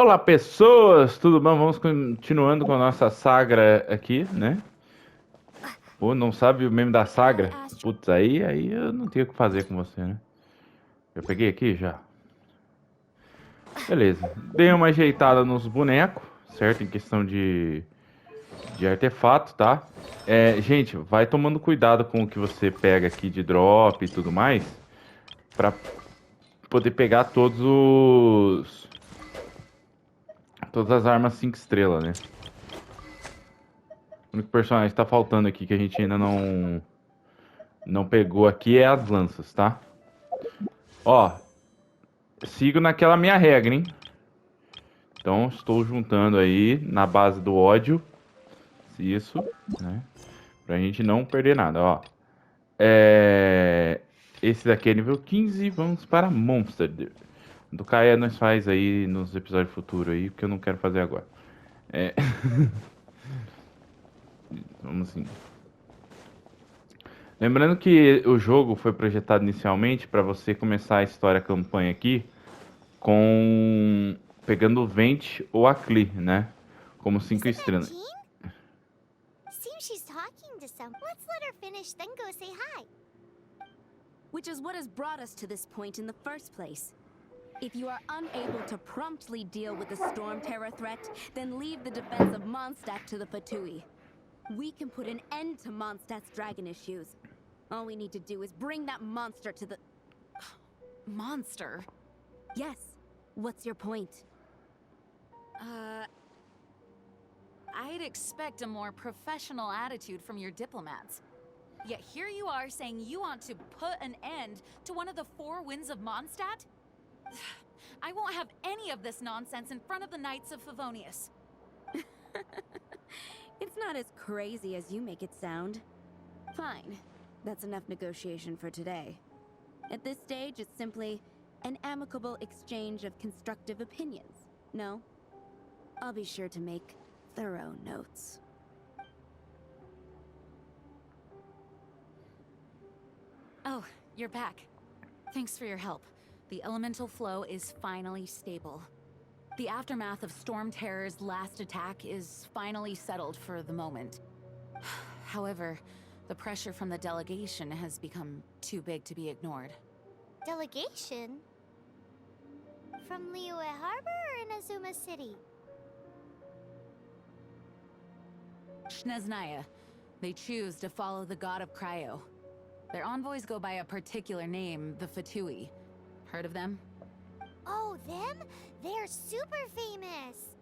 Olá pessoas, tudo bom? Vamos continuando com a nossa sagra aqui, né? Pô, não sabe o meme da sagra? Putz, aí eu não tenho o que fazer com você, né? Eu peguei aqui já. Beleza, dei uma ajeitada nos bonecos, certo? Em questão de artefato, tá? Gente, vai tomando cuidado com o que você pega aqui de drop e tudo mais, pra poder pegar todas as armas 5 estrelas, né? O único personagem que tá faltando aqui que a gente ainda não pegou aqui é as lanças, tá? Ó, sigo naquela minha regra, hein? Então estou juntando aí na base do ódio, isso, né? Pra gente não perder nada, ó. Esse daqui é nível 15, vamos para Mondstadt. Do Caia nós faz aí nos episódios futuros aí, porque eu não quero fazer agora. Vamos assim. Lembrando que o jogo foi projetado inicialmente para você começar a história, a campanha aqui, pegando o Vent ou a Cli, né? Como 5 estrelas. Seems she's talking to some. Let's let her finish, then go say hi. Which is what has brought us to this point in the first place. If you are unable to promptly deal with the storm terror threat, then leave the defense of Mondstadt to the Fatui. We can put an end to Mondstadt's dragon issues. All we need to do is bring that monster to the... Monster? Yes. What's your point? I'd expect a more professional attitude from your diplomats. Yet here you are saying you want to put an end to one of the 4 winds of Mondstadt? I won't have any of this nonsense in front of the Knights of Favonius. It's not as crazy as you make it sound. Fine. That's enough negotiation for today. At this stage, it's simply an amicable exchange of constructive opinions. No? I'll be sure to make thorough notes. Oh, you're back. Thanks for your help. The elemental flow is finally stable. The aftermath of Storm Terror's last attack is finally settled for the moment. However, the pressure from the delegation has become too big to be ignored. Delegation? From Liyue Harbor or Inazuma City? Shneznaya. They choose to follow the god of Cryo. Their envoys go by a particular name, the Fatui. Heard of them? Oh, them? They're super famous.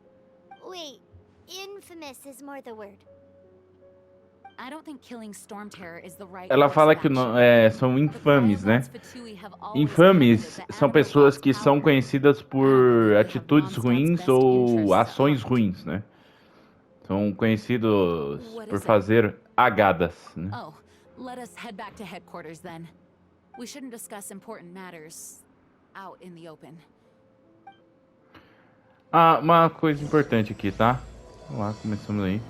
Wait, infamous is more the word. I don't think killing Storm Terror is the right Ela course fala of que action. são infames, né? The Fatui have always Infames coveted the são Admiral pessoas God's que são power. conhecidas por They have atitudes Mondstadt's ruins best ou interests at ações heart. ruins, né? São conhecidos What por is it? fazer agadas, né? Oh, let us head back to headquarters then. We shouldn't discuss important matters out in the open. Ah, uma coisa importante aqui, tá? Vamos lá, começamos aí.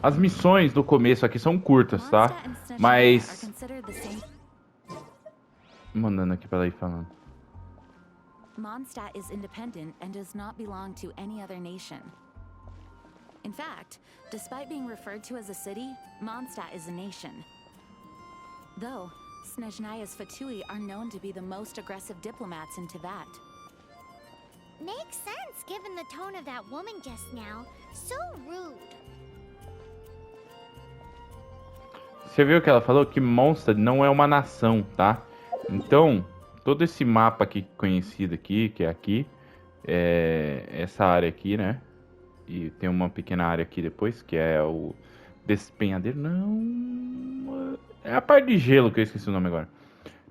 As missões do começo aqui são curtas, tá? Mondstadt and Snezhnaya are Mas... considered the same. Mandando aqui pra ela ir falando. Mondstadt is independent and does not belong to any other nation. In fact, despite being referred to as a city, Mondstadt is a nation. Though, Snezhnaya's Fatui are known to be the most aggressive diplomats in Teyvat. Makes sense given the tone of that woman just now. So rude. Você viu que ela falou que Mondstadt não é uma nação, tá? Então, todo esse mapa aqui conhecido aqui, que é aqui, essa área aqui, né? E tem uma pequena área aqui depois, que é o despenhadeiro. Não... É a parte de gelo, que eu esqueci o nome agora.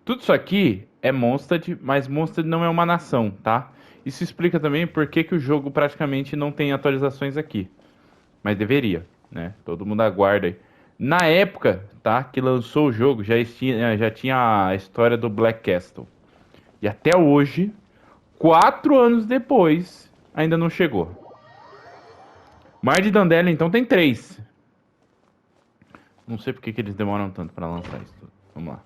Tudo isso aqui é Mondstadt, mas Mondstadt não é uma nação, tá? Isso explica também por que o jogo praticamente não tem atualizações aqui. Mas deveria, né? Todo mundo aguarda aí. Na época, tá, que lançou o jogo, já tinha a história do Black Castle. E até hoje, 4 anos depois, ainda não chegou. Mar de Dandelion, então, tem 3. Não sei porque que eles demoram tanto pra lançar isso tudo. Vamos lá.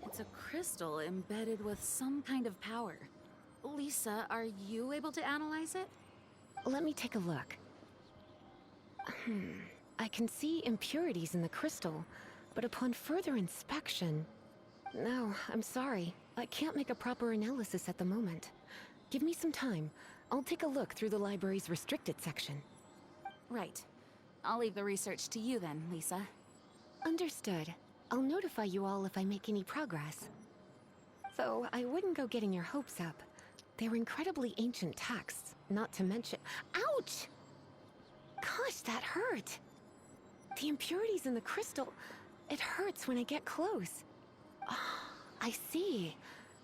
It's a crystal embedded with some kind of power. Lisa, are you able to analyze it? let me take a look. I can see impurities in the crystal, but upon further inspection... No, I'm sorry. I can't make a proper analysis at the moment. Give me some time. I'll take a look through the library's restricted section. Right. I'll leave the research to you then, Lisa. Understood. I'll notify you all if I make any progress. Though I wouldn't go getting your hopes up. They're incredibly ancient texts, not to mention... Ouch! Gosh, that hurt! The impurities in the crystal... It hurts when I get close. Ah, I see.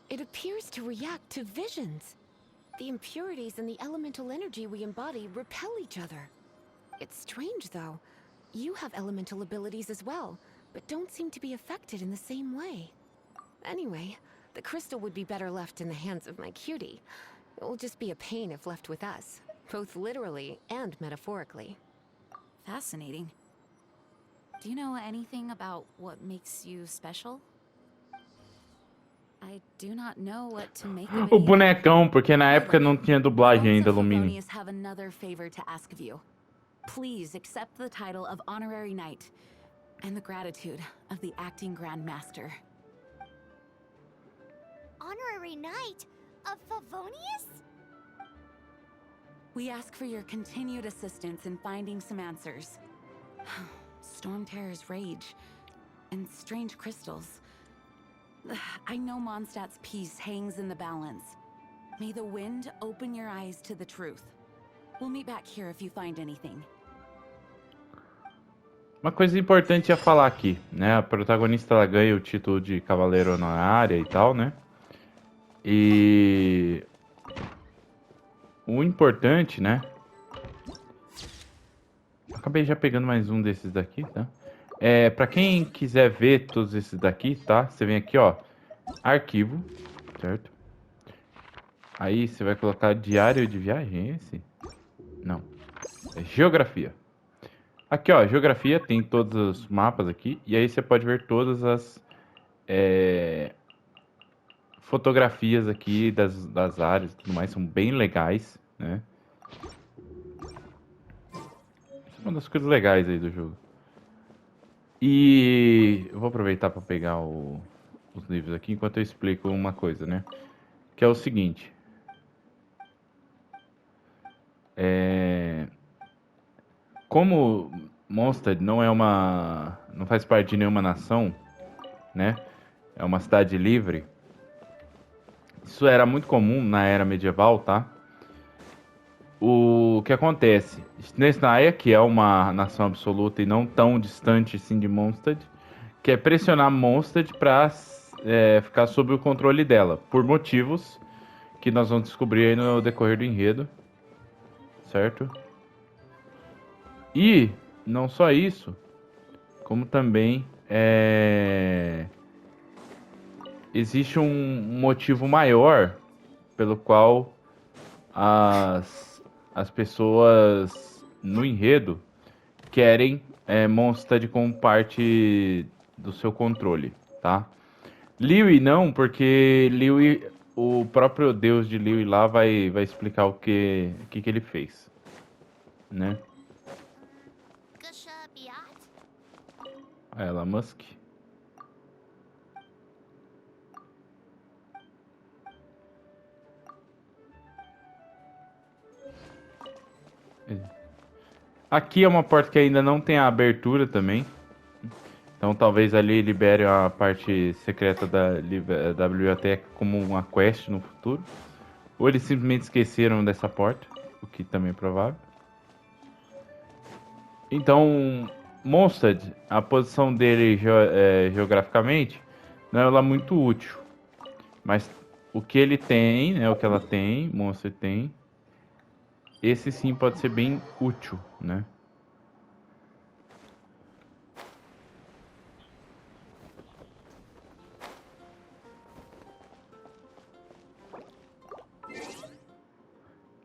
It appears to react to visions. The impurities and the elemental energy we embody repel each other. It's strange, though. You have elemental abilities as well, but don't seem to be affected in the same way. Anyway, the crystal would be better left in the hands of my cutie. It will just be a pain if left with us, both literally and metaphorically. Fascinating. Do you know anything about what makes you special? I do not know what to make of it O either. bonecão, porque na época não tinha dublagem ainda, The Lumini. Favonius have another favor to ask of you. Please accept the title of Honorary Knight and the gratitude of the Acting Grand Master. Honorary Knight of Favonius? We ask for your continued assistance in finding some answers. Storm Terror's rage and strange crystals. I know Mondstadt's peace hangs in the balance. May the wind open your eyes to the truth. We'll meet back here if you find anything. Uma coisa importante a falar aqui, né? A protagonista ela ganha o título de cavaleiro honorária e tal, né? E o importante, né? Acabei já pegando mais um desses daqui, tá? Pra quem quiser ver todos esses daqui, tá? Você vem aqui, ó, arquivo, certo? Aí você vai colocar diário de viagem, esse? Não, é geografia. Aqui, ó, geografia, tem todos os mapas aqui. E aí você pode ver todas as fotografias aqui das áreas e tudo mais. São bem legais, né? Isso é uma das coisas legais aí do jogo. E eu vou aproveitar para pegar os livros aqui enquanto eu explico uma coisa, né? Que é o seguinte. Como Mondstadt não faz parte de nenhuma nação, né? É uma cidade livre. Isso era muito comum na era medieval, tá? O que acontece? Snezhnaya, que é uma nação absoluta e não tão distante assim de Mondstadt, quer pressionar Mondstadt para ficar sob o controle dela, por motivos que nós vamos descobrir aí no decorrer do enredo, certo? E não só isso, como também existe um motivo maior pelo qual as pessoas no enredo querem Mondstadt como parte do seu controle, tá? Liyue não, porque Liyue, o próprio deus de Liyue lá vai explicar o que ele fez, né? Gusha Biat? Ela Musk. Aqui é uma porta que ainda não tem a abertura também. Então talvez ali libere a parte secreta da biblioteca como uma quest no futuro. Ou eles simplesmente esqueceram dessa porta, o que também é provável. Então, Mondstadt, a posição dele geograficamente não é lá muito útil. Mas o que ele tem, né, o que ela tem, Mondstadt tem, esse sim pode ser bem útil, né?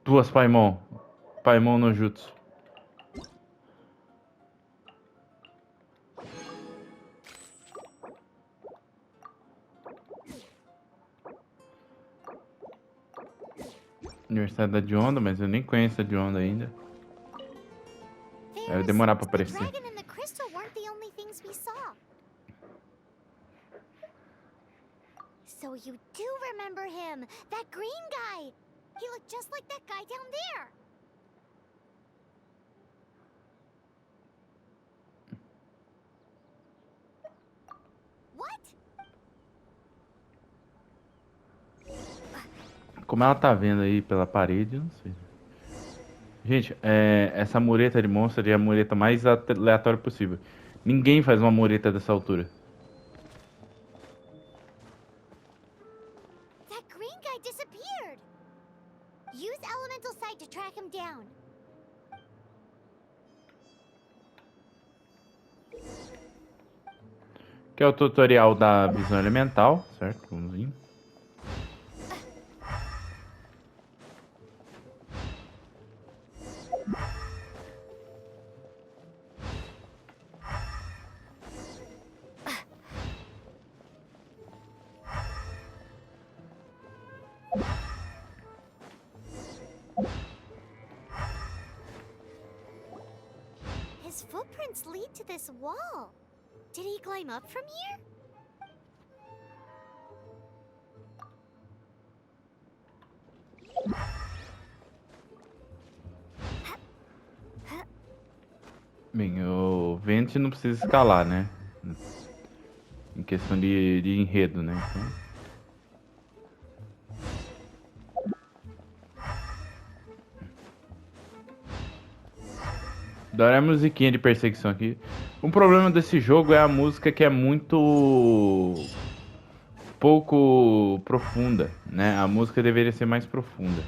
Duas Paimon. Paimon no Jutsu. Aniversário da Dionda, mas eu nem conheço a Dionda ainda. Vai demorar pra aparecer. The dragon and the crystal weren't the only things we saw. So you do remember him, that green guy. He looked just like that guy down there. What? Como ela tá vendo aí pela parede, eu não sei. Gente, essa mureta de monstro é a mureta mais aleatória possível. Ninguém faz uma mureta dessa altura. That green guy disappeared. Use elemental sight to track him down. Que é o tutorial da visão elemental, certo? Vamos vir. His footprints lead to this wall. Did he climb up from here? Bem, o Vente não precisa escalar, né? Em questão de enredo, né? Então... Adoro a musiquinha de perseguição aqui. Um problema desse jogo é a música, que é muito pouco profunda, né? A música deveria ser mais profunda.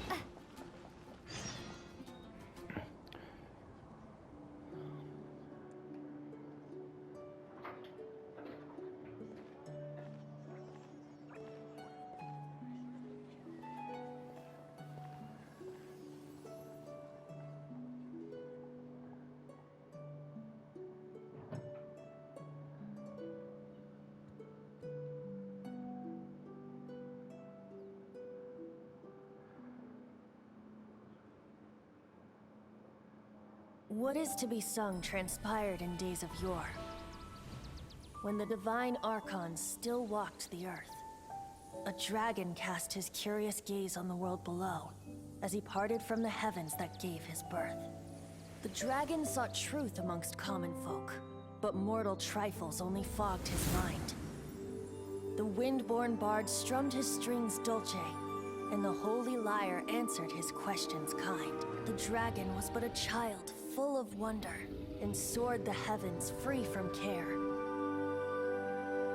What is to be sung transpired in days of yore, when the divine archons still walked the earth. A dragon cast his curious gaze on the world below, as he parted from the heavens that gave his birth. The dragon sought truth amongst common folk, but mortal trifles only fogged his mind. The wind-born bard strummed his strings dulce, and the holy lyre answered his questions kind. The dragon was but a child, full of wonder, and soared the heavens free from care.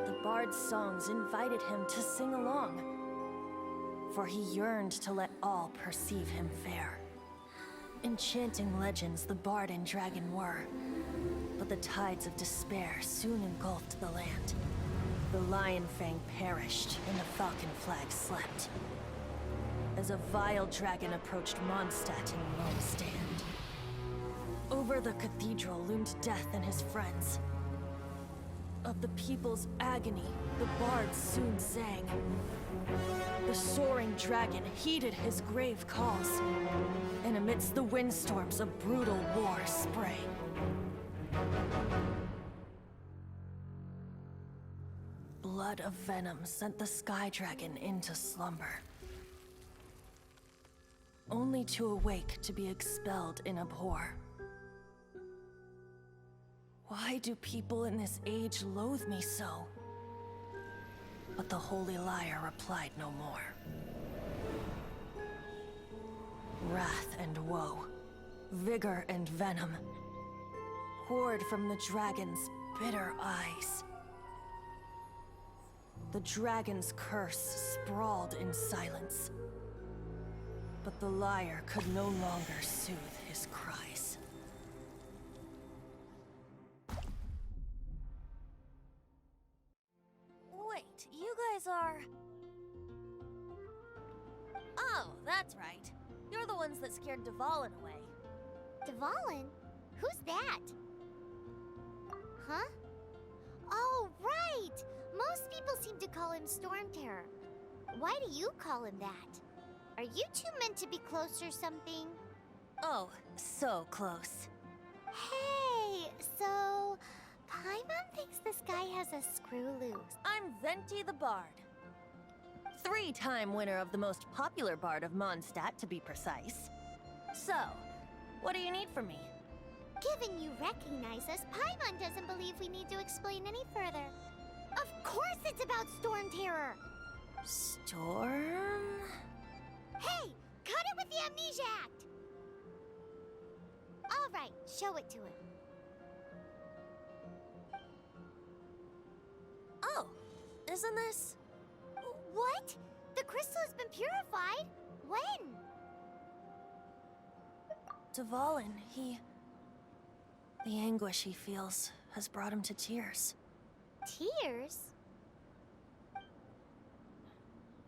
The bard's songs invited him to sing along, for he yearned to let all perceive him fair. Enchanting legends the bard and dragon were, but the tides of despair soon engulfed the land. The lion fang perished, and the falcon flag slept, as a vile dragon approached Mondstadt in lone stand. Over the cathedral loomed death and his friends. Of the people's agony, the bards soon sang. The soaring dragon heeded his grave calls, and amidst the windstorms a brutal war sprang. Blood of venom sent the sky dragon into slumber, only to awake to be expelled in abhor. Why do people in this age loathe me so? But the holy lyre replied no more. Wrath and woe, vigor and venom, poured from the dragon's bitter eyes. The dragon's curse sprawled in silence, but the lyre could no longer soothe his cries. Wait, you guys are... Oh, that's right. You're the ones that scared Dvalin away. Dvalin? Who's that? Huh? Oh, right! Most people seem to call him Storm Terror. Why do you call him that? Are you two meant to be close or something? Oh, so close. Hey, so Paimon thinks this guy has a screw loose. I'm Venti the Bard. 3-time winner of the most popular bard of Mondstadt, to be precise. So, what do you need from me? Given you recognize us, Paimon doesn't believe we need to explain any further. Of course it's about Storm Terror! Storm? Hey! Cut it with the Amnesia Act! Alright, show it to him. Oh, isn't this... What? The crystal has been purified? When? Dvalin, the anguish he feels has brought him to tears. Tears?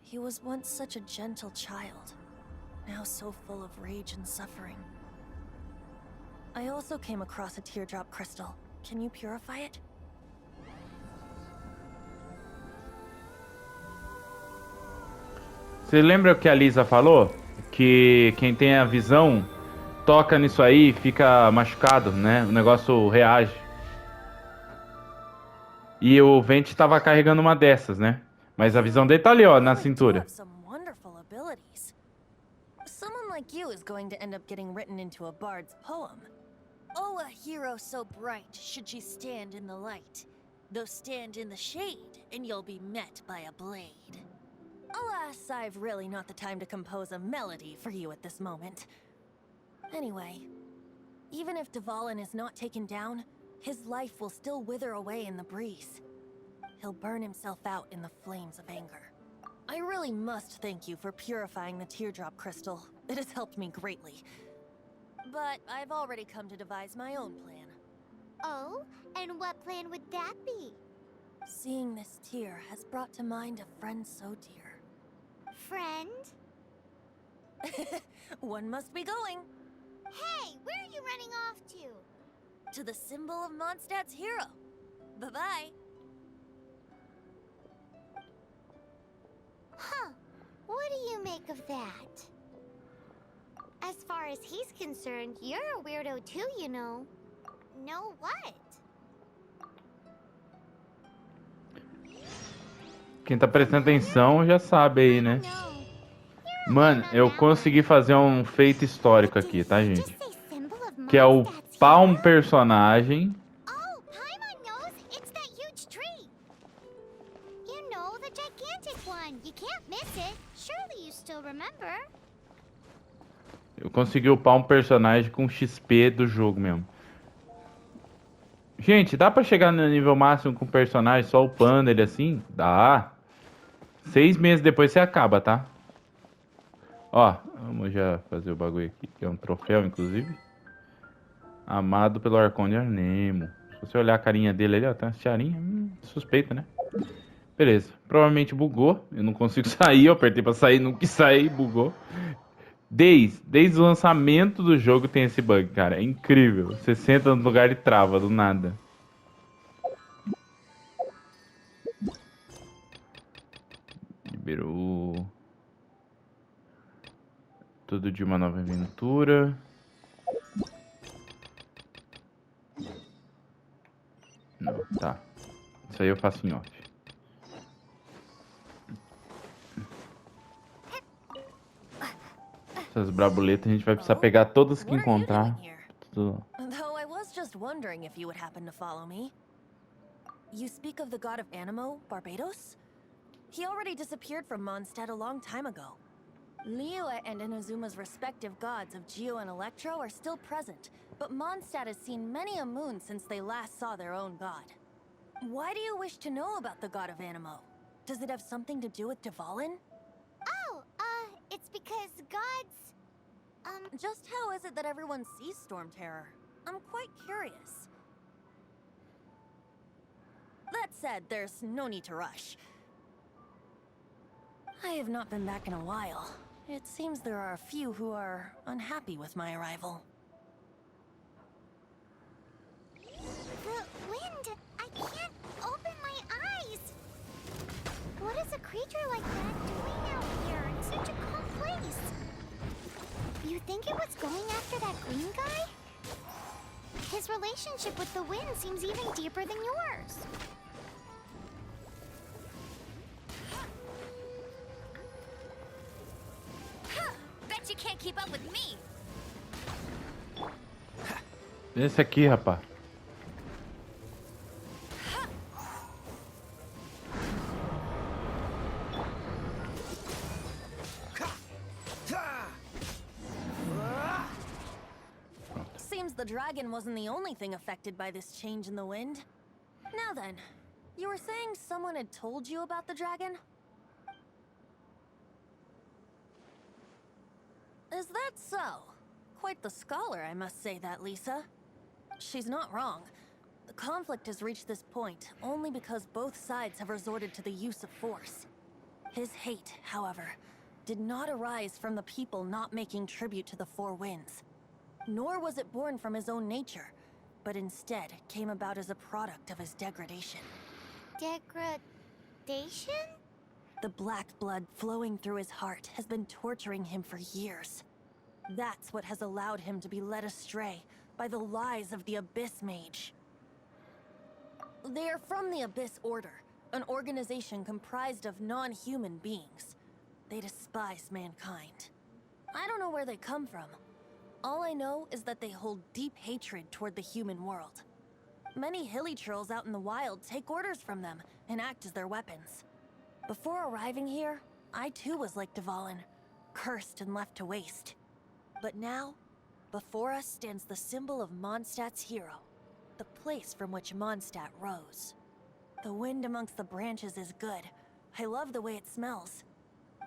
He was once such a gentle child, now so full of rage and suffering. I also came across a teardrop crystal. Can you purify it? Você lembra o que a Lisa falou? Que quem tem a visão toca nisso aí e fica machucado, né? O negócio reage. E o Venti tava carregando uma dessas, né? Mas a visão dele tá ali, ó, na cintura. Someone like you is going to end up getting written into a bard's poem. Oh, a hero so bright, should she stand in the light. Though stand in the shade, and you'll be met by a blade. Alas, I've really not the time to compose a melody for you at this moment. Anyway, even if Dvalin is not taken down, his life will still wither away in the breeze. He'll burn himself out in the flames of anger. I really must thank you for purifying the teardrop crystal. It has helped me greatly. But I've already come to devise my own plan. Oh? And what plan would that be? Seeing this tear has brought to mind a friend so dear. Friend? One must be going. Hey, where are you running off to? To the symbol of Mondstadt's hero. Bye-bye. Huh. What do you make of that? As far as he's concerned, you're a weirdo too, you know. Know what? Quem tá prestando atenção já sabe aí, né? Mano, eu consegui fazer um feito histórico aqui, tá, gente? Que é o upar um personagem. Oh, Paimon knows it's that huge tree. You know, the gigantic one. You can't miss it. Surely you still remember. Eu consegui upar um personagem com XP do jogo mesmo. Gente, dá pra chegar no nível máximo com o personagem só upando ele assim? Dá. 6 meses depois você acaba, tá? Ó, vamos já fazer o bagulho aqui, que é um troféu, inclusive. Amado pelo Arconde Arnemo. Se você olhar a carinha dele ali, ó, tá uma tiarinha. Suspeita, né? Beleza. Provavelmente bugou. Eu não consigo sair, eu apertei pra sair, não quis sair, bugou. Desde o lançamento do jogo tem esse bug, cara. É incrível. Você senta no lugar e trava do nada. Liberou. Tudo de uma nova aventura. Não, tá. Isso aí eu faço em off. Essas brabuletas a gente vai precisar pegar todas que encontrar. Tudo. Though I was just wondering if you would happen to follow me. You speak of the god of Animo, Barbados? He already disappeared from Mondstadt a long time ago. Liyue and Inazuma's respective gods of Geo and Electro are still present, but Mondstadt has seen many a moon since they last saw their own god. Why do you wish to know about the god of Animo? Does it have something to do with Dvalin? Oh, it's because gods... Just how is it that everyone sees Storm Terror? I'm quite curious. That said, there's no need to rush. I have not been back in a while. It seems there are a few who are unhappy with my arrival. The wind! I can't open my eyes! What is a creature like that doing out here in such a cold place? place. You think it was going after that green guy? His relationship with the wind seems even deeper than yours. Bet you can't keep up with me. Esse aqui, rapaz. Seems the dragon wasn't the only thing affected by this change in the wind. Now then, you were saying someone had told you about the dragon? Is that so? Quite the scholar, I must say that, Lisa. She's not wrong. The conflict has reached this point only because both sides have resorted to the use of force. His hate, however, did not arise from the people not making tribute to the Four Winds. Nor was it born from his own nature, but instead came about as a product of his degradation. Degradation? The black blood flowing through his heart has been torturing him for years. That's what has allowed him to be led astray by the lies of the Abyss Mage. They are from the Abyss Order, an organization comprised of non-human beings. They despise mankind. I don't know where they come from. All I know is that they hold deep hatred toward the human world. Many hilly trolls out in the wild take orders from them and act as their weapons. Before arriving here, I too was like Dvalin, cursed and left to waste. But now, before us stands the symbol of Mondstadt's hero, the place from which Mondstadt rose. The wind amongst the branches is good. I love the way it smells.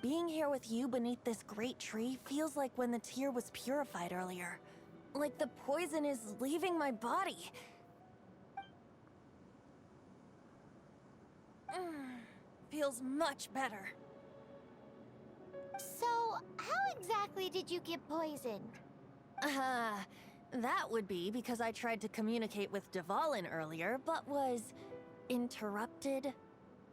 Being here with you beneath this great tree feels like when the tear was purified earlier. Like the poison is leaving my body. Feels much better. So, how exactly did you get poisoned? That would be because I tried to communicate with Dvalin earlier, but was interrupted.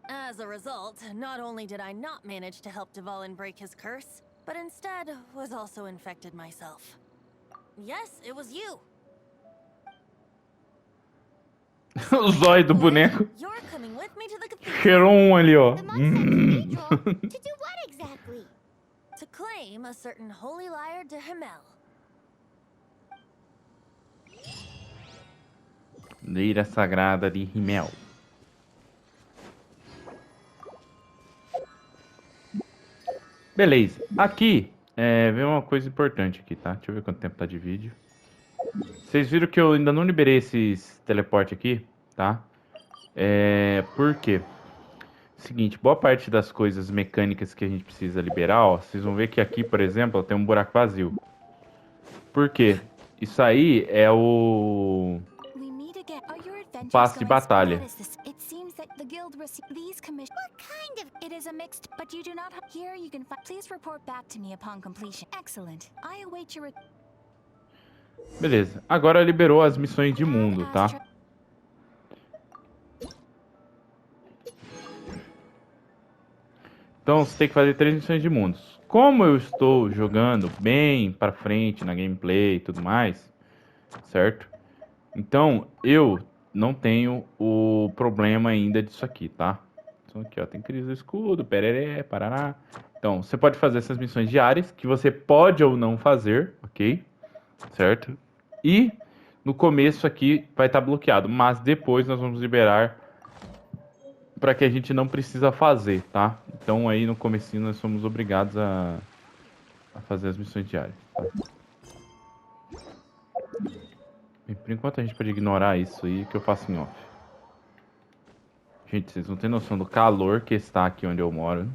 As a result, not only did I not manage to help Dvalin break his curse, but instead was also infected myself. Yes, it was you. O zóio do boneco. You're coming with me to the cathedral. Cheirou ali, ó. The Mondstadt Cathedral? To do what exactly? To claim a certain holy lyre de Himmel. Lira sagrada de Himmel. Beleza. Aqui, vem uma coisa importante aqui, tá? Deixa eu ver quanto tempo tá de vídeo. Vocês viram que eu ainda não liberei esses teleporte aqui, tá? Por quê? Seguinte, boa parte das coisas mecânicas que a gente precisa liberar, ó, vocês vão ver que aqui, por exemplo, ó, tem um buraco vazio. Por quê? Isso aí é o passe de batalha. What kind of... It is a mixed, but you do not have... Here you can find... Please report back to me upon completion. Excellent. I await your... Beleza. Agora liberou as missões de mundo, tá? Então você tem que fazer 3 missões de mundos. Como eu estou jogando bem pra frente na gameplay e tudo mais, certo? Então eu não tenho o problema ainda disso aqui, tá? Então aqui, ó, tem crise do escudo, pereré, parará. Então você pode fazer essas missões diárias, que você pode ou não fazer, ok? Certo? E no começo aqui vai estar bloqueado, mas depois nós vamos liberar para que a gente não precisa fazer, tá? Então aí no comecinho nós somos obrigados a fazer as missões diárias, tá? Bem, por enquanto a gente pode ignorar isso aí que eu faço em off. Gente, vocês não têm noção do calor que está aqui onde eu moro.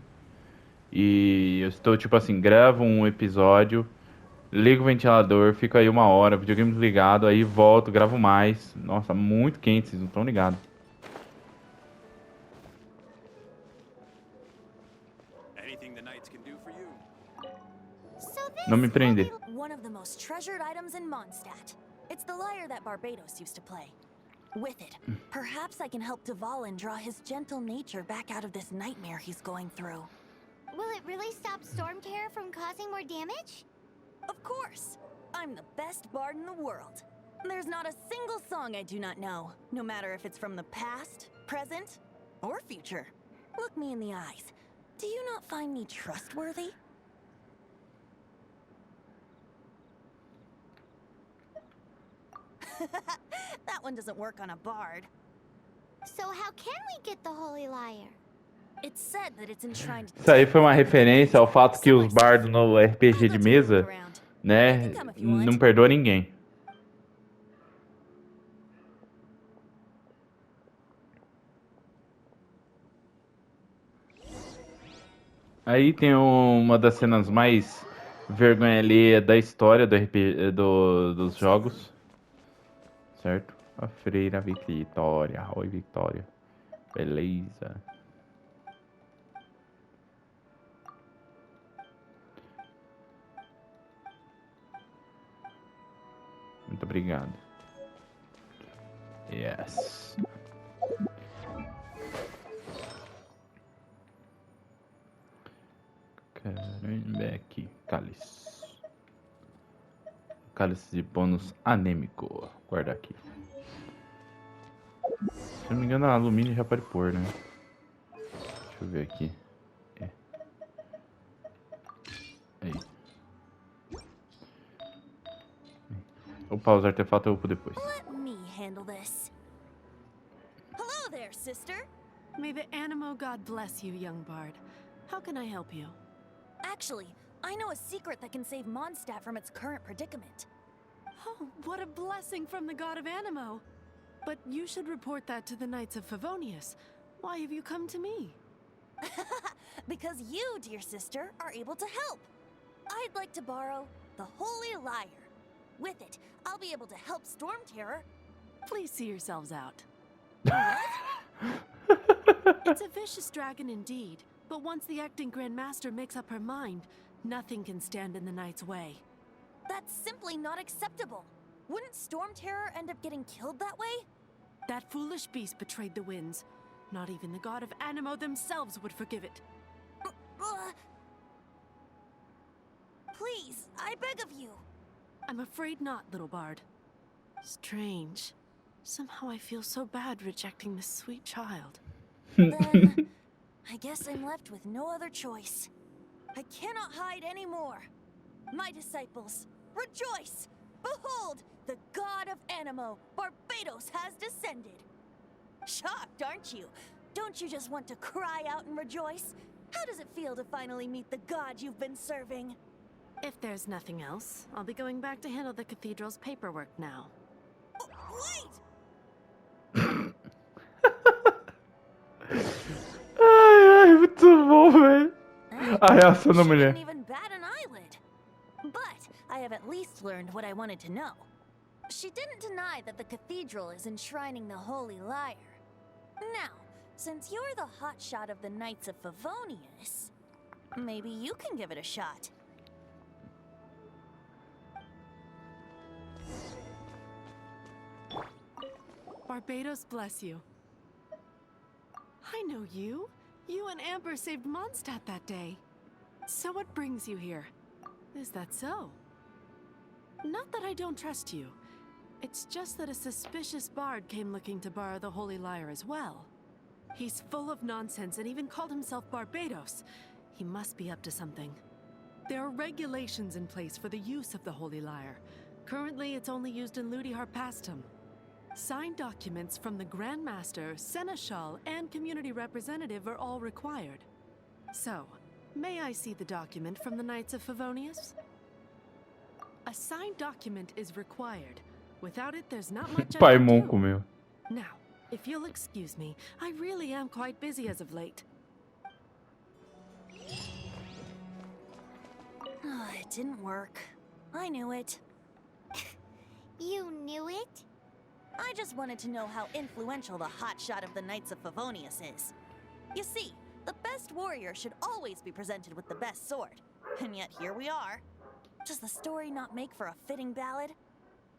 E eu estou tipo assim, gravo um episódio, ligo o ventilador, fico aí 1 hora, videogame desligado, aí volto, gravo mais. Nossa, muito quente, vocês não estão ligados. Não me prender. One of the most treasured items in Mondstadt. It's the lyre that Barbados used to play. With it, perhaps I can help Dvalin draw his gentle nature back out of this nightmare he's going through. Will it really stop Storm Terror from causing more damage? Of course! I'm the best bard in the world. There's not a single song I do not know, no matter if it's from the past, present, or future. Look me in the eyes. Do you not find me trustworthy? That one doesn't work on a bard. So how can we get the Holy Lyre? It's said that it's enshrined. Isso aí foi uma referência ao fato que os bardos no RPG de mesa, né, não perdoa ninguém. Aí tem uma das cenas mais vergonha alheia da história do RPG, dos jogos. Certo? A freira Vitória. Oi, Vitória. Beleza. Muito obrigado. Yes. Caramba, aqui. Cálice. Cálice de bônus anêmico. Guardar aqui. Se não me engano, a alumínio já pode pôr, né? Deixa eu ver aqui. É. Aí. Opa, os artefatos eu upo depois. Let me handle this. Hello there, sister. May the Animo God bless you, young bard. How can I help you? Actually, I know a secret that can save Mondstadt from its current predicament. Oh, what a blessing from the god of Animo! But you should report that to the Knights of Favonius. Why have you come to me? Because you, dear sister, are able to help. I'd like to borrow the Holy Lyre. With it, I'll be able to help Storm Terror. Please see yourselves out. What? It's a vicious dragon indeed, but once the acting Grand Master makes up her mind, nothing can stand in the Knight's way. That's simply not acceptable. Wouldn't Storm Terror end up getting killed that way? That foolish beast betrayed the winds. Not even the god of Animo themselves would forgive it. Please, I beg of you. I'm afraid not, little bard. Strange. Somehow I feel so bad rejecting this sweet child. Then, I guess I'm left with no other choice. I cannot hide anymore. My disciples, rejoice! Behold, the god of Animo, Barbados, has descended. Shocked, aren't you? Don't you just want to cry out and rejoice? How does it feel to finally meet the god you've been serving? If there's nothing else, I'll be going back to handle the cathedral's paperwork now. Wait! Ai, muito bom, velho. A reação da She mulher. didn't even bat an eyelid. But I have at least learned what I wanted to know. She didn't deny that the cathedral is enshrining the Holy Lyre. Now, since you're the hotshot of the Knights of Favonius, maybe you can give it a shot. Barbados bless you. I know you. You and Amber saved Mondstadt that day. So what brings you here? Is that so? Not that I don't trust you. It's just that a suspicious bard came looking to borrow the Holy Lyre as well. He's full of nonsense and even called himself Barbados. He must be up to something. There are regulations in place for the use of the Holy Lyre. Currently, it's only used in Ludi Harpastum. Signed documents from the Grand Master, Seneschal, and Community Representative are all required. So, may I see the document from the Knights of Favonius? A signed document is required. Without it, there's not much I Pai can monco, do. meu. Now, if you'll excuse me, I really am quite busy as of late. It didn't work. I knew it. You knew it? I just wanted to know how influential the hotshot of the Knights of Favonius is. You see, the best warrior should always be presented with the best sword. And yet here we are. Does the story not make for a fitting ballad?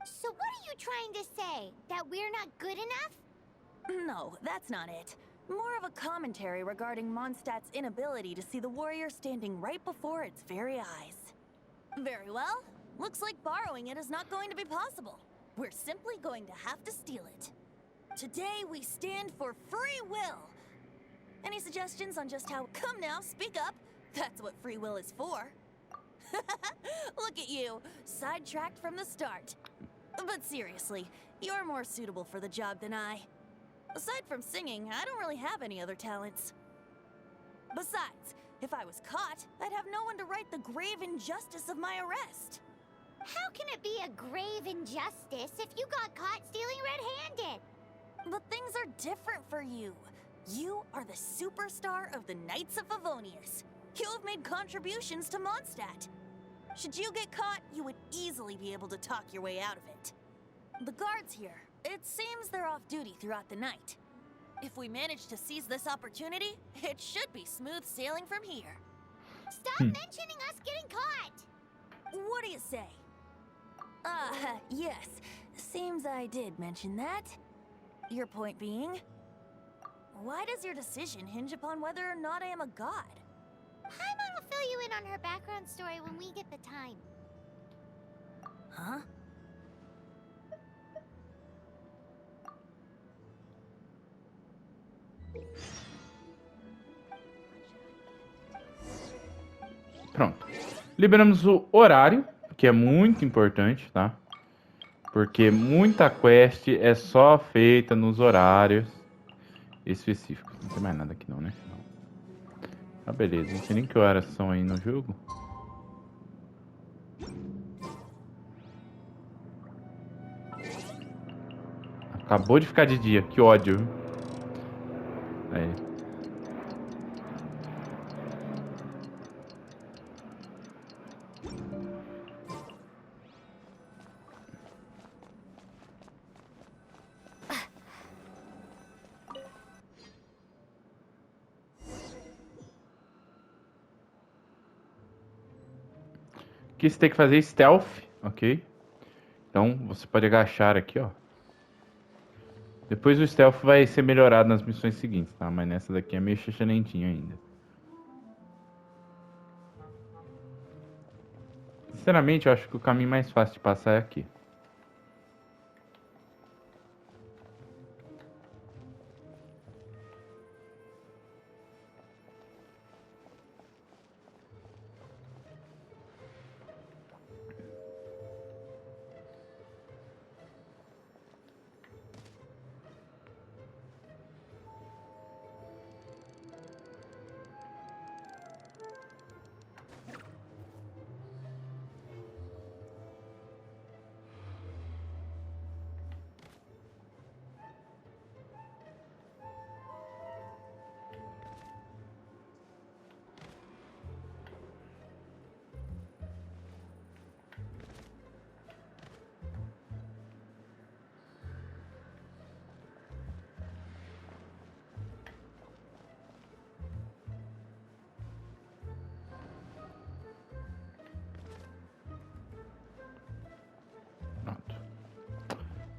So what are you trying to say? That we're not good enough? No, that's not it. More of a commentary regarding Mondstadt's inability to see the warrior standing right before its very eyes. Very well. Looks like borrowing it is not going to be possible. We're simply going to have to steal it. Today we stand for free will. Any suggestions on just how... Come now, speak up. That's what free will is for. Look at you, sidetracked from the start. But seriously, you're more suitable for the job than I. Aside from singing, I don't really have any other talents. Besides, if I was caught, I'd have no one to right the grave injustice of my arrest. How can it be a grave injustice if you got caught stealing red-handed? But things are different for you. You are the superstar of the Knights of Favonius. You have made contributions to Mondstadt. Should you get caught, you would easily be able to talk your way out of it. The guards here, it seems they're off duty throughout the night. If we manage to seize this opportunity, it should be smooth sailing from here. Stop mentioning us getting caught! What do you say? Yes. Seems I did mention that. Your point being? Why does your decision hinge upon whether or not I am a god? Paimon will fill you in on her background story when we get the time. Huh? Pronto. Liberamos o horário, que é muito importante, tá? Porque muita quest é só feita nos horários específicos. Não tem mais nada aqui não, né? Ah, beleza. Não sei nem que horas são aí no jogo. Acabou de ficar de dia. Que ódio. Aí. Aqui você tem que fazer stealth, ok? Então você pode agachar aqui, ó. Depois o stealth vai ser melhorado nas missões seguintes, tá? Mas nessa daqui é meio lentinho ainda. Sinceramente, eu acho que o caminho mais fácil de passar é aqui.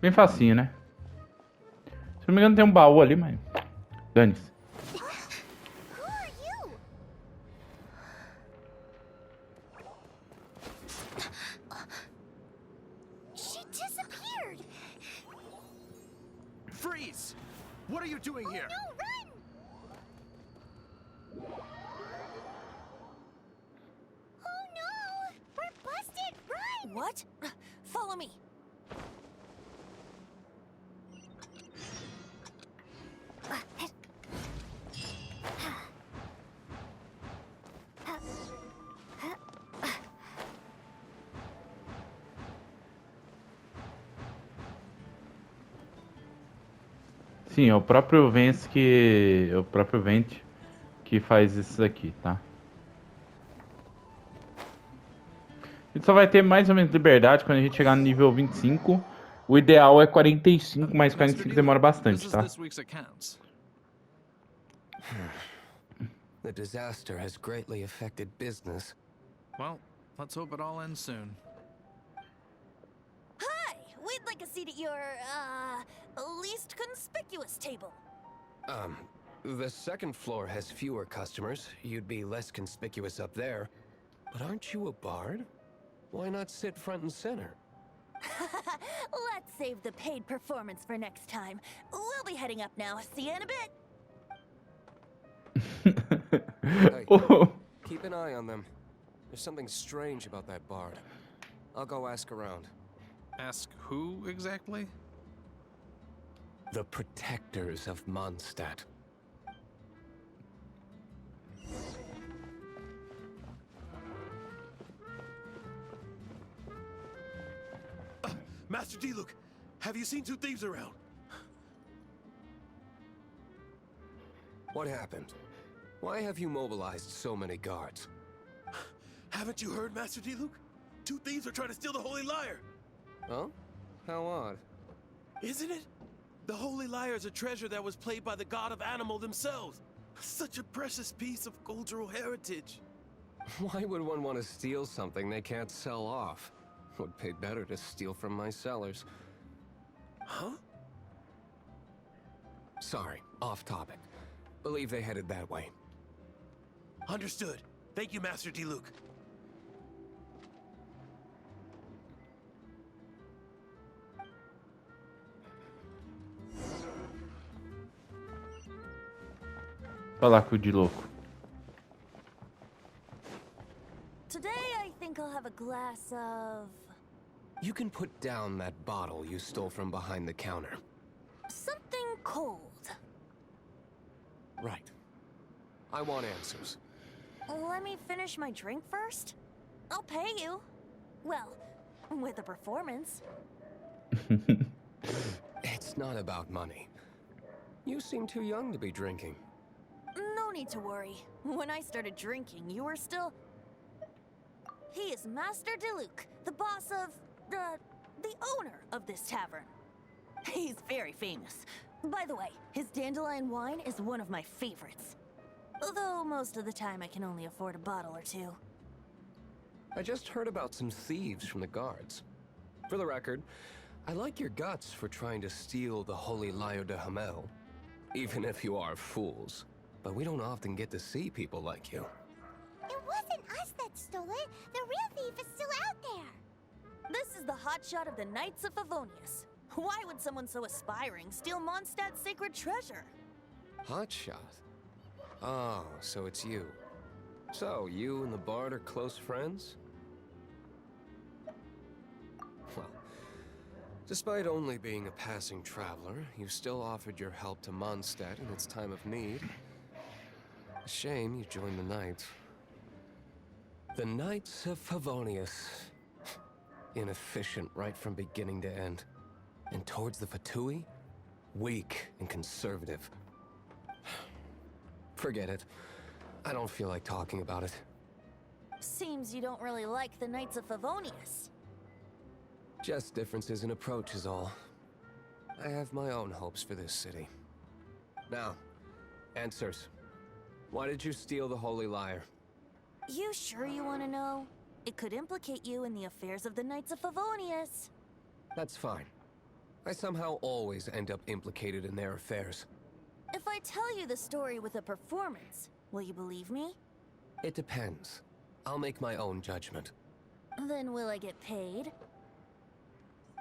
Bem facinho, né? Se não me engano tem um baú ali, mas... Dane-se. Who are you? She disappeared! Freeze! What are you doing here? No, run! Oh no! We're busted! Run! What? Follow me. Sim, é o próprio Vence que... É o próprio Vente que faz isso aqui, tá? A gente só vai ter mais ou menos liberdade quando a gente chegar no nível 25. O ideal é 45, mas 45 demora bastante, tá? The disaster has greatly affected business. Well, let's hope it all ends soon. Hi! We'd like a seat at your, least conspicuous table. The second floor has fewer customers. You'd be less conspicuous up there. But aren't you a bard? Why not sit front and center? Let's save the paid performance for next time. We'll be heading up now. See you in a bit. Hey, Oh. keep an eye on them. There's something strange about that bard. I'll go ask around. Ask who exactly? The protectors of Mondstadt. Master D-Luke, have you seen two thieves around? What happened? Why have you mobilized so many guards? Haven't you heard, Master D-Luke? Two thieves are trying to steal the Holy Lyre. Huh? How odd. Isn't it? The Holy Lyre is a treasure that was played by the god of animal themselves. Such a precious piece of cultural heritage. Why would one want to steal something they can't sell off? Would pay better to steal from my sellers. Huh? Sorry, off topic. Believe they headed that way. Understood. Thank you, Master D-Luke. Falar com o de louco. Today, I think I'll have a glass of... You can put down that bottle you stole from behind the counter. something cold. Right. I want answers. Let me finish my drink first. I'll pay you. Well, with a performance. It's not about money. You seem too young to be drinking. No need to worry. When I started drinking, you were still... He is Master D-Luke, the boss of... the owner of this tavern. He's very famous. By the way, his dandelion wine is one of my favorites. Although most of the time I can only afford a bottle or two. I just heard about some thieves from the guards. For the record, I like your guts for trying to steal the Holy Lyre de Hamel. Even if you are fools. But we don't often get to see people like you. It wasn't us that stole it. The real thief is still out there. This is the hotshot of the Knights of Favonius. Why would someone so aspiring steal Mondstadt's sacred treasure? Hotshot? Oh, so it's you. So, you and the Bard are close friends? Well, despite only being a passing traveler, you still offered your help to Mondstadt in its time of need. A shame you joined the Knights. The Knights of Favonius. Inefficient right from beginning to end. And towards the Fatui, weak and conservative. Forget it. I don't feel like talking about it. Seems you don't really like the Knights of Favonius. Just differences in approach is all. I have my own hopes for this city. Now, answers. Why did you steal the Holy Lyre? You sure you want to know? It could implicate you in the affairs of the Knights of Favonius. That's fine. I somehow always end up implicated in their affairs. If I tell you the story with a performance, will you believe me? It depends. I'll make my own judgment. Then will I get paid?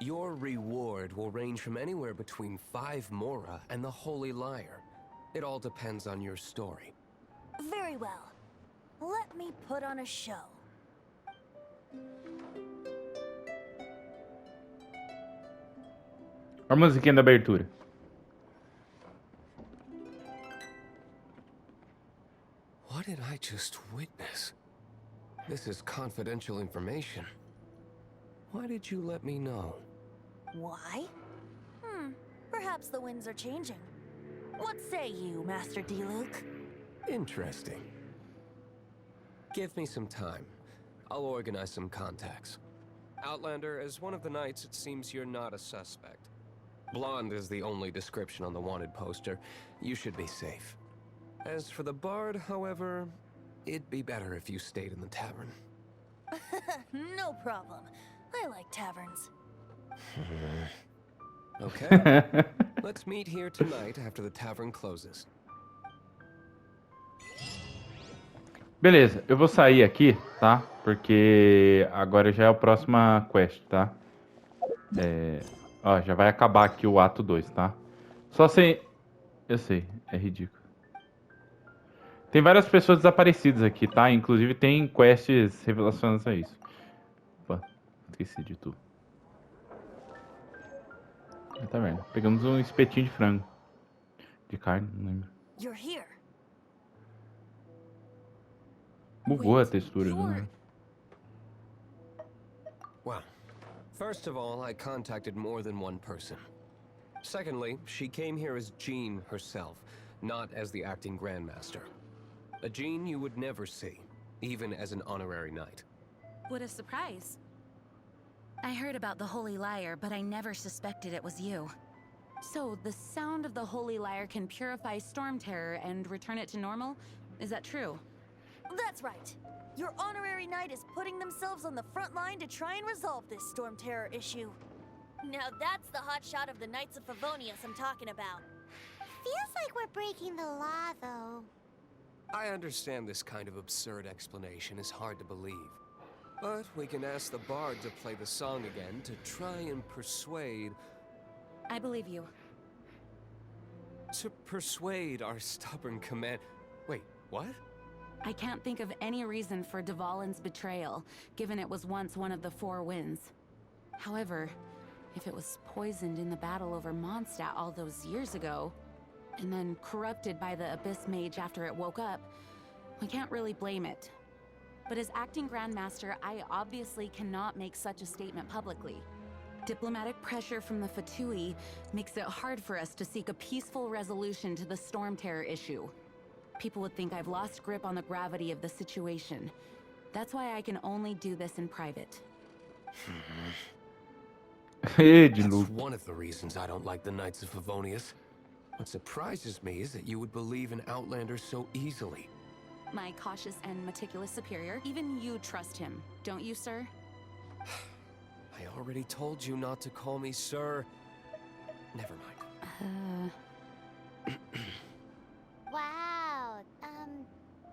Your reward will range from anywhere between 5 mora and the Holy Lyre. It all depends on your story. Very well. Let me put on a show. A musiquinha da abertura. What did I just witness? This is confidential information. Why did you let me know? Why? Perhaps the winds are changing. What say you, Master D-Luke? Interesting. Give me some time. I'll organize some contacts. Outlander, as one of the knights, it seems you're not a suspect. Blonde is the only description on the wanted poster. You should be safe. As for the Bard, however, it'd be better if you stayed in the tavern. No problem. I like taverns. Okay. Let's meet here tonight after the tavern closes. Beleza, eu vou sair aqui, tá? Porque agora já é a próxima quest, tá? Ó, já vai acabar aqui o ato 2, tá? Só sem... Eu sei, é ridículo. Tem várias pessoas desaparecidas aqui, tá? Inclusive tem quests relacionadas a isso. Opa, esqueci de tudo. Tá vendo? Pegamos um espetinho de frango. De carne, não lembro. You're here. Bugou a textura, né? Well, first of all, I contacted more than one person. Secondly, she came here as Jean herself, not as the acting Grandmaster. A Jean you would never see, even as an honorary knight. What a surprise. I heard about the Holy Lyre, but I never suspected it was you. So, the sound of the Holy Lyre can purify Storm Terror and return it to normal? Is that true? That's right. Your honorary knight is putting themselves on the front line to try and resolve this Storm Terror issue. Now that's the hotshot of the Knights of Favonius I'm talking about. Feels like we're breaking the law, though. I understand this kind of absurd explanation is hard to believe. But we can ask the bard to play the song again to try and persuade... I believe you. To persuade our stubborn command... Wait, what? I can't think of any reason for Dvalin's betrayal, given it was once one of the Four Winds. However, if it was poisoned in the battle over Mondstadt all those years ago, and then corrupted by the Abyss Mage after it woke up, we can't really blame it. But as acting Grandmaster, I obviously cannot make such a statement publicly. Diplomatic pressure from the Fatui makes it hard for us to seek a peaceful resolution to the Storm Terror issue. People would think I've lost grip on the gravity of the situation. That's why I can only do this in private. That's one of the reasons I don't like the Knights of Favonius. What surprises me is that you would believe in Outlander so easily. My cautious and meticulous superior, even you trust him, don't you, sir? I already told you not to call me sir. Never mind. Wow,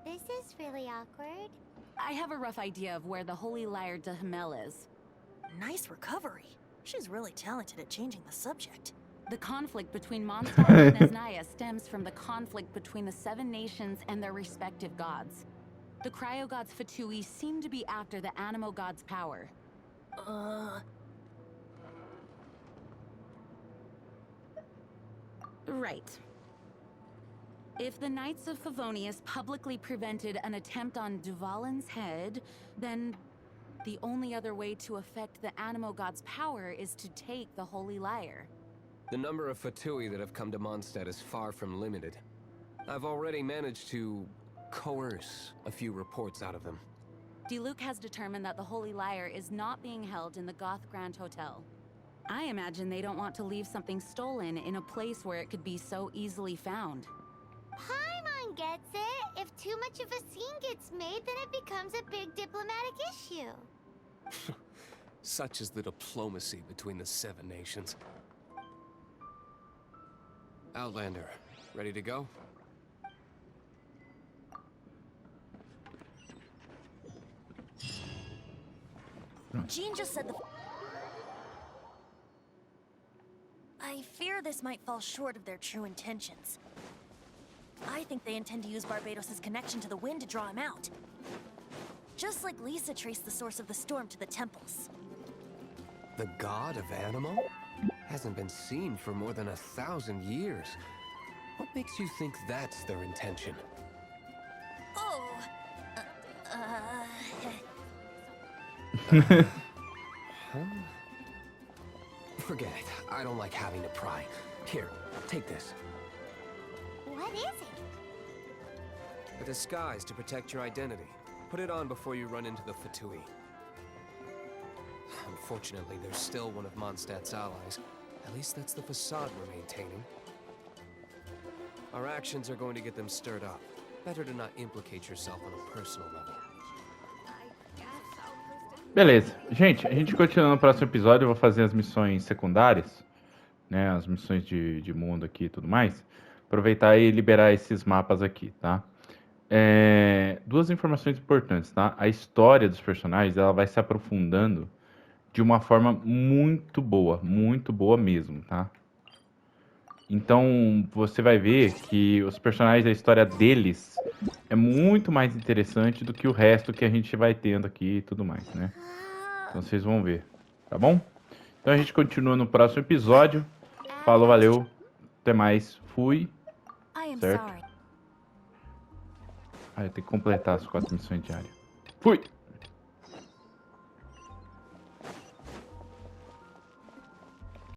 this is really awkward. I have a rough idea of where the Holy Lyre de Himmel is. Nice recovery. She's really talented at changing the subject. The conflict between Mondstadt and Nesnaya stems from the conflict between the Seven Nations and their respective gods. The cryo-gods Fatui seem to be after the Animo god's power. Right. If the Knights of Favonius publicly prevented an attempt on Dvalin's head, then the only other way to affect the Animo god's power is to take the Holy Lyre. The number of Fatui that have come to Mondstadt is far from limited. I've already managed to coerce a few reports out of them. Diluc has determined that the Holy Lyre is not being held in the Goth Grand Hotel. I imagine they don't want to leave something stolen in a place where it could be so easily found. Paimon gets it. If too much of a scene gets made, then it becomes a big diplomatic issue. Such is the diplomacy between the Seven Nations. Outlander, ready to go? Jean just said the... I fear this might fall short of their true intentions. I think they intend to use Barbados' connection to the wind to draw him out. Just like Lisa traced the source of the storm to the temples. The god of Animo? Hasn't been seen for more than 1,000 years. What makes you think that's their intention? Oh... Forget it. I don't like having to pry. Here, take this. What is it? A disguise to protect your identity. Put it on before you run into the Fatui. Unfortunately, there's still one of Mondstadt's allies. At least that's the facade we're maintaining. Our actions are going to get them stirred up. Better to not implicate yourself on a personal level. Beleza. Gente, a gente continua no próximo episódio. Eu vou fazer as missões secundárias, né? As missões de mundo aqui e tudo mais. Aproveitar e liberar esses mapas aqui, tá? duas informações importantes, tá? A história dos personagens, ela vai se aprofundando de uma forma muito boa mesmo, tá? Então, você vai ver que os personagens, a história deles é muito mais interessante do que o resto que a gente vai tendo aqui e tudo mais, né? Então, vocês vão ver, tá bom? Então, a gente continua no próximo episódio. Falou, valeu, até mais, fui, certo? Ah, eu tenho que completar as 4 missões diárias. Fui!